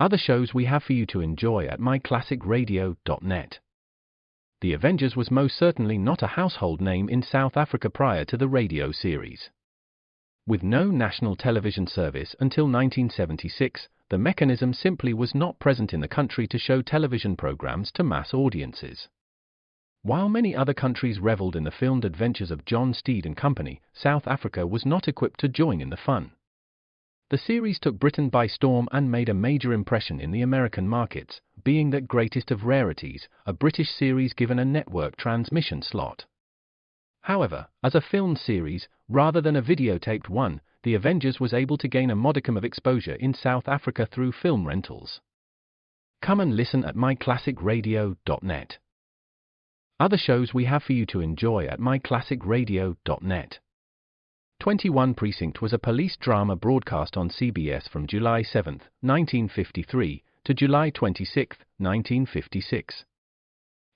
Other shows we have for you to enjoy at myclassicradio.net. The Avengers was most certainly not a household name in South Africa prior to the radio series. With no national television service until 1976, the mechanism simply was not present in the country to show television programs to mass audiences. While many other countries reveled in the filmed adventures of John Steed and Company, South Africa was not equipped to join in the fun. The series took Britain by storm and made a major impression in the American markets, being that greatest of rarities, a British series given a network transmission slot. However, as a filmed series, rather than a videotaped one, The Avengers was able to gain a modicum of exposure in South Africa through film rentals. Come and listen at myclassicradio.net. Other shows we have for you to enjoy at myclassicradio.net. 21 Precinct was a police drama broadcast on CBS from July 7, 1953, to July 26, 1956.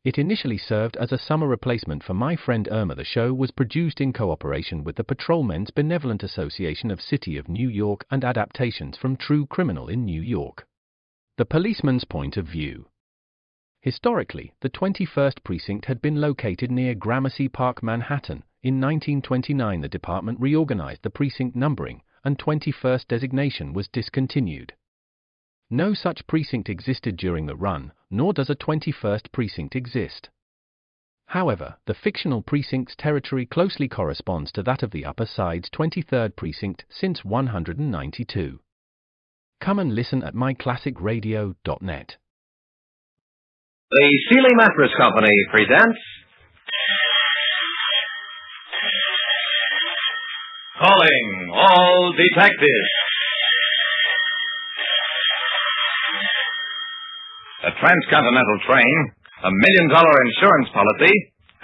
It initially served as a summer replacement for My Friend Irma. The show was produced in cooperation with the Patrolmen's Benevolent Association of City of New York and adaptations from True Criminal in New York. The Policeman's Point of View. Historically, the 21st Precinct had been located near Gramercy Park, Manhattan. In 1929 the department reorganized the precinct numbering, and 21st designation was discontinued. No such precinct existed during the run, nor does a 21st precinct exist. However, the fictional precinct's territory closely corresponds to that of the Upper Side's 23rd precinct since 192. Come and listen at myclassicradio.net. The Sealy Mattress Company presents Calling All Detectives. A transcontinental train, a $1 million insurance policy,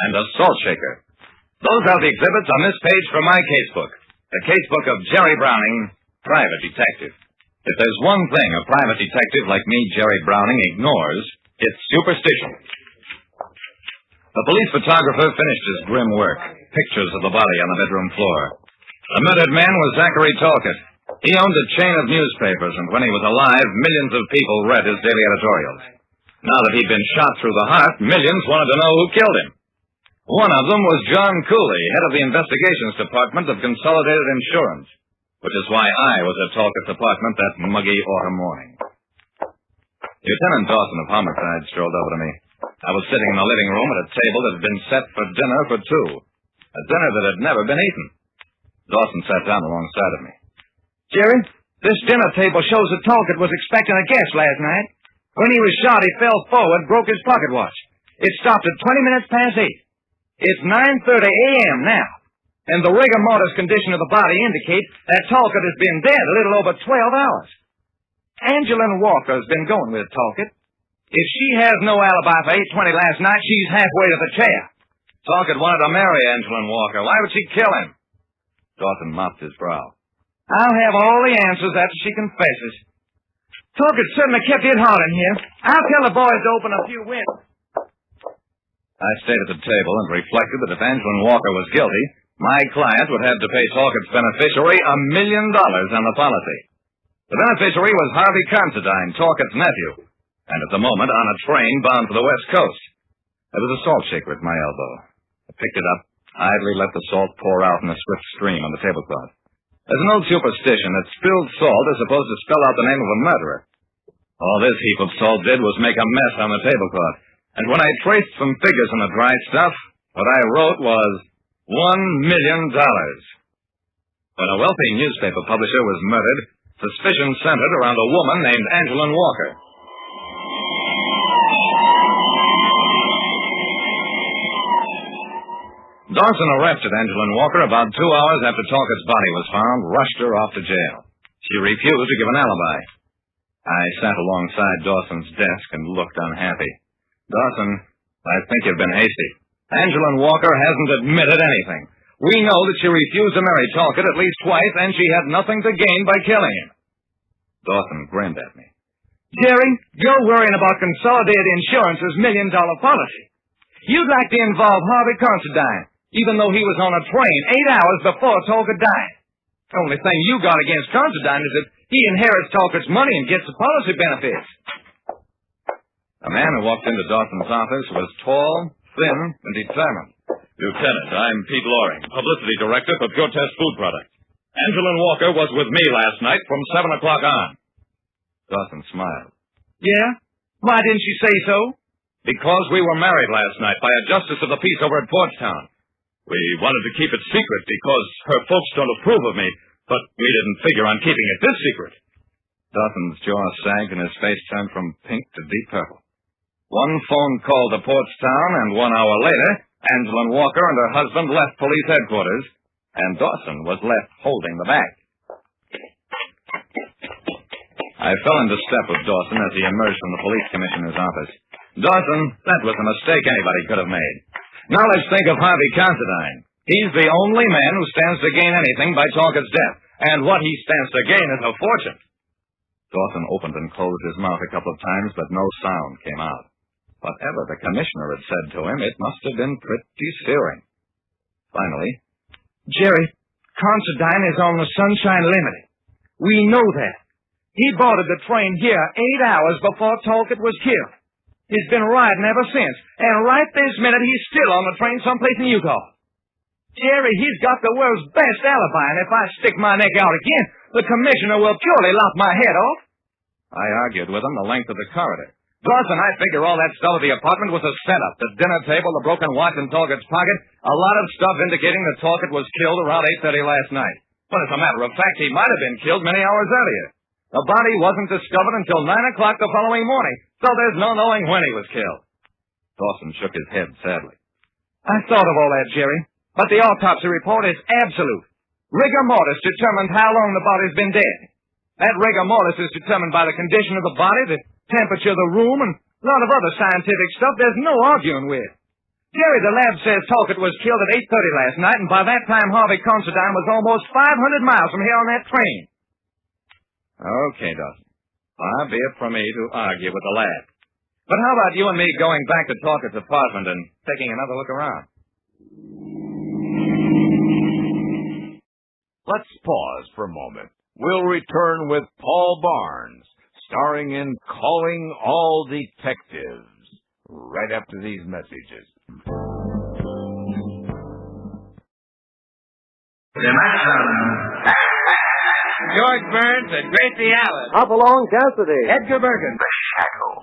and a salt shaker. Those are the exhibits on this page from my casebook. The casebook of Jerry Browning, private detective. If there's one thing a private detective like me, Jerry Browning, ignores, it's superstition. The police photographer finished his grim work. Pictures of the body on the bedroom floor. The murdered man was Zachary Talcott. He owned a chain of newspapers, and when he was alive, millions of people read his daily editorials. Now that he'd been shot through the heart, millions wanted to know who killed him. One of them was John Cooley, head of the Investigations Department of Consolidated Insurance, which is why I was at Talcott's apartment that muggy autumn morning. Lieutenant Dawson of Homicide strolled over to me. I was sitting in the living room at a table that had been set for dinner for two, a dinner that had never been eaten. Dawson sat down alongside of me. Jerry, this dinner table shows that Talcott was expecting a guest last night. When he was shot, he fell forward, broke his pocket watch. It stopped at 20 minutes past 8. It's 9:30 a.m. now, and the rigor mortis condition of the body indicates that Talcott has been dead a little over 12 hours. Angeline Walker's been going with Talcott. If she has no alibi for 8:20 last night, she's halfway to the chair. Talcott wanted to marry Angeline Walker. Why would she kill him? Dawson mopped his brow. I'll have all the answers after she confesses. Talcott certainly kept it hot in here. I'll tell the boys to open a few windows. I stayed at the table and reflected that if Angeline Walker was guilty, my client would have to pay Talcott's beneficiary $1 million on the policy. The beneficiary was Harvey Considine, Talcott's nephew, and at the moment on a train bound for the West Coast. There was a salt shaker at my elbow. I picked it up, idly let the salt pour out in a swift stream on the tablecloth. There's an old superstition that spilled salt is supposed to spell out the name of a murderer. All this heap of salt did was make a mess on the tablecloth. And when I traced some figures on the dry stuff, what I wrote was $1 million. When a wealthy newspaper publisher was murdered, suspicion centered around a woman named Angeline Walker. Dawson arrested Angeline Walker about 2 hours after Talcott's body was found, rushed her off to jail. She refused to give an alibi. I sat alongside Dawson's desk and looked unhappy. Dawson, I think you've been hasty. Angeline Walker hasn't admitted anything. We know that she refused to marry Talcott at least twice, and she had nothing to gain by killing him. Dawson grinned at me. Jerry, you're worrying about Consolidated Insurance's $1 million policy. You'd like to involve Harvey Considine, even though he was on a train 8 hours before Talcott died. The only thing you got against Considine is that He inherits Talcott's money and gets the policy benefits. The man who walked into Dawson's office was tall, thin, and determined. Lieutenant, I'm Pete Loring, publicity director for Pure Test Food Products. Angelin Walker was with me last night from 7 o'clock on. Dawson smiled. Yeah? Why didn't you say so? Because we were married last night by a justice of the peace over at Portstown. We wanted to keep it secret because her folks don't approve of me, but we didn't figure on keeping it this secret. Dawson's jaw sagged and his face turned from pink to deep purple. One phone call to Portstown, and 1 hour later, Angelin Walker and her husband left police headquarters, and Dawson was left holding the bag. I fell into step with Dawson as he emerged from the police commissioner's office. Dawson, that was a mistake anybody could have made. Now let's think of Harvey Considine. He's the only man who stands to gain anything by Talcott's death, and what he stands to gain is a fortune. Dawson opened and closed his mouth a couple of times, but no sound came out. Whatever the commissioner had said to him, it must have been pretty searing. Finally, Jerry, Considine is on the Sunshine Limited. We know that. He boarded the train here 8 hours before Talcott was killed. He's been riding ever since, and right this minute he's still on the train someplace in Utah. Jerry, he's got the world's best alibi, and if I stick my neck out again, the commissioner will purely lop my head off. I argued with him the length of the corridor. Dawson, I figure all that stuff at the apartment was a setup. The dinner table, the broken watch in Talcott's pocket, a lot of stuff indicating that Talcott was killed around 8:30 last night. But as a matter of fact, he might have been killed many hours earlier. The body wasn't discovered until 9 o'clock the following morning, so there's no knowing when he was killed. Dawson shook his head sadly. I thought of all that, Jerry, but the autopsy report is absolute. Rigor mortis determined how long the body's been dead. That rigor mortis is determined by the condition of the body, the temperature of the room, and a lot of other scientific stuff there's no arguing with. Jerry, the lab says Talcott was killed at 8:30 last night, and by that time Harvey Considine was almost 500 miles from here on that train. Okay, Dawson. Far be it from me to argue with the lad. But how about you and me going back to Talcott's apartment and taking another look around? Let's pause for a moment. We'll return with Paul Barnes, starring in Calling All Detectives, right after these messages. George Burns and Gracie Allen. Hopalong Cassidy. Edgar Bergen.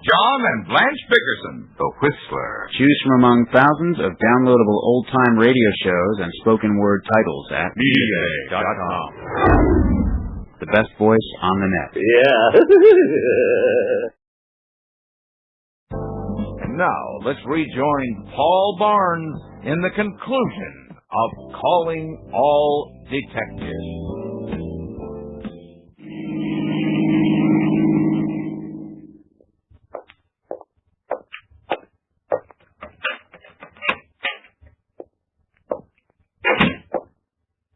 John and Blanche Bickerson, the Whistler. Choose from among thousands of downloadable old-time radio shows and spoken word titles at MediaBay.com. the best voice on the net. Yeah. And now, let's rejoin Paul Barnes in the conclusion of Calling All Detectives.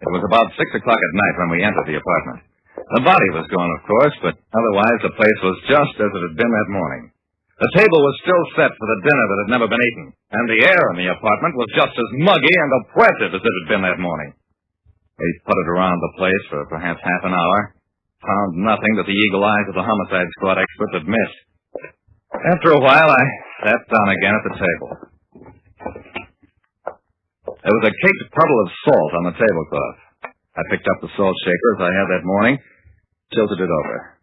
It was about 6 o'clock at night when we entered the apartment. The body was gone, of course, but otherwise the place was just as it had been that morning. The table was still set for the dinner that had never been eaten, and the air in the apartment was just as muggy and oppressive as it had been that morning. We puttered around the place for perhaps half an hour, found nothing that the eagle eyes of the homicide squad experts had missed. After a while, I sat down again at the table. There was a caked puddle of salt on the tablecloth. I picked up the salt shaker as I had that morning, tilted it over.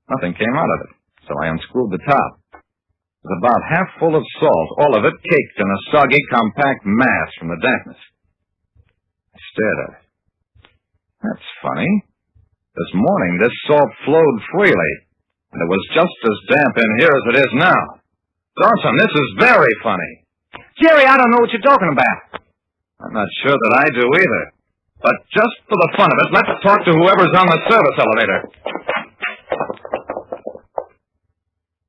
Nothing came out of it, so I unscrewed the top. It was about half full of salt, all of it caked in a soggy, compact mass from the dampness. I stared at it. That's funny. This morning, this salt flowed freely, and it was just as damp in here as it is now. Dawson, this is very funny. Jerry, I don't know what you're talking about. I'm not sure that I do either. But just for the fun of it, let's talk to whoever's on the service elevator.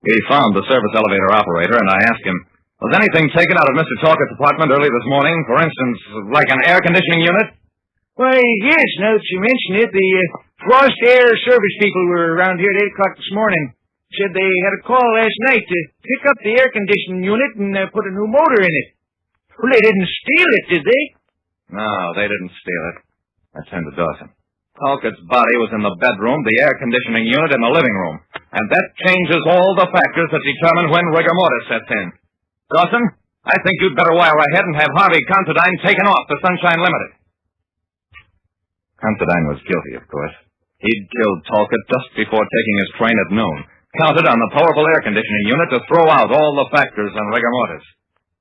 We found the service elevator operator, and I asked him, was anything taken out of Mr. Talcott's apartment early this morning? For instance, like an air conditioning unit? Why, yes, now that you mention it, the Frost Air Service people were around here at 8 o'clock this morning. Said they had a call last night to pick up the air conditioning unit and put a new motor in it. Well, they didn't steal it, did they? No, they didn't steal it. I turned to Dawson. Talcott's body was in the bedroom, the air conditioning unit, and the living room. And that changes all the factors that determine when rigor mortis sets in. Dawson, I think you'd better wire ahead and have Harvey Considine taken off the Sunshine Limited. Considine was guilty, of course. He'd killed Talcott just before taking his train at noon, counted on the powerful air conditioning unit to throw out all the factors on rigor mortis.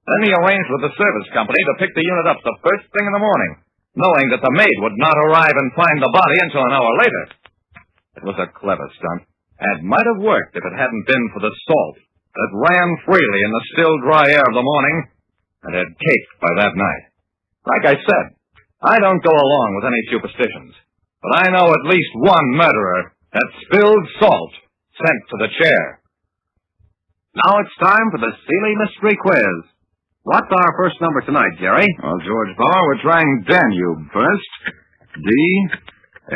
Then he arranged with the service company to pick the unit up the first thing in the morning, knowing that the maid would not arrive and find the body until an hour later. It was a clever stunt, and might have worked if it hadn't been for the salt that ran freely in the still dry air of the morning and had caked by that night. Like I said, I don't go along with any superstitions, but I know at least one murderer that spilled salt sent to the chair. Now it's time for the Seeley Mystery Quiz. What's our first number tonight, Jerry? Well, George Bauer, we're trying Danube first. D-A-6-2-6,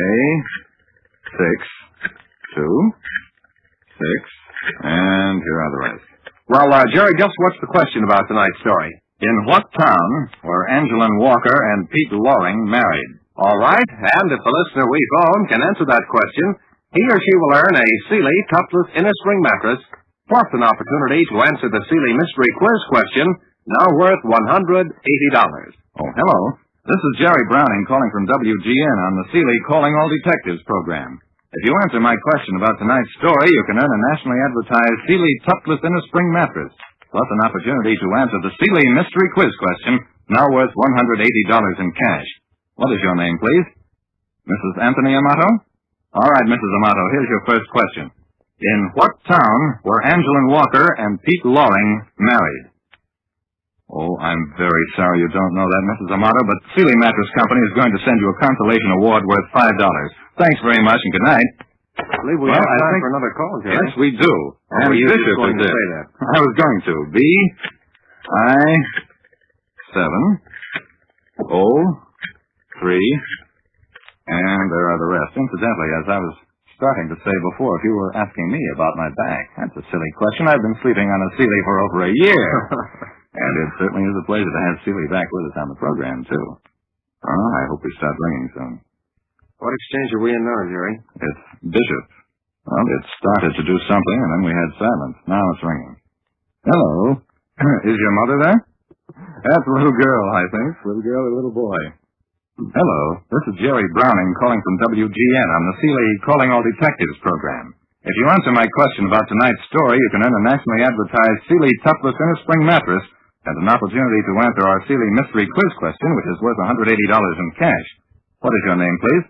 and here are the rest. Well, Jerry, just what's the question about tonight's story? In what town were Angeline Walker and Pete Loring married? All right, and if the listener we phone can answer that question, he or she will earn a Seeley Topless Inner Spring Mattress, plus an opportunity to answer the Seeley Mystery Quiz question, now worth $180. Oh, hello. This is Jerry Browning calling from WGN on the Seeley Calling All Detectives program. If you answer my question about tonight's story, you can earn a nationally advertised Seeley Topless Inner Spring Mattress, plus an opportunity to answer the Seeley Mystery Quiz question, now worth $180 in cash. What is your name, please? Mrs. Anthony Amato? All right, Mrs. Amato, here's your first question. In what town were Angeline Walker and Pete Loring married? Oh, I'm very sorry you don't know that, Mrs. Amato, but Seeley Mattress Company is going to send you a consolation award worth $5. Thanks very much, and good night. I believe we have time for another call, Jerry. Yes, we do. And Bishop you were going to say that. I was going to. B-I-7-O-3, and there are the rest. Incidentally, as I was starting to say before, if you were asking me about my back, that's a silly question. I've been sleeping on a Seeley for over a year. And it certainly is a pleasure to have Seeley back with us on the program, too. Oh, I hope we start ringing soon. What exchange are we in now, Jerry? It's Bishop. Well, it started to do something, and then we had silence. Now it's ringing. Hello. Is your mother there? That's a little girl, I think. Little girl or little boy. Hello. This is Jerry Browning calling from WGN on the Seeley Calling All Detectives program. If you answer my question about tonight's story, you can earn a nationally advertised Seeley Topless Inner Spring Mattress and an opportunity to answer our Seeley Mystery Quiz question, which is worth $180 in cash. What is your name, please?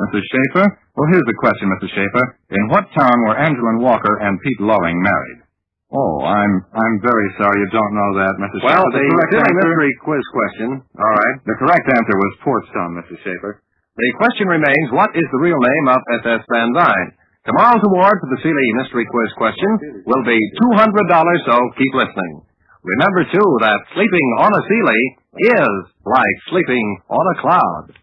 Mrs. Schaefer? Well, here's the question, Mrs. Schaefer. In what town were Angeline Walker and Pete Loring married? Oh, I'm very sorry you don't know that, Mrs. Well, Schaefer. the Seeley Mystery Quiz question. All right. The correct answer was Portstone, Mrs. Schaefer. The question remains, what is the real name of SS Van Dyne? Tomorrow's award for the Seeley Mystery Quiz question will be $200, so keep listening. Remember, too, that sleeping on a Seeley is like sleeping on a cloud.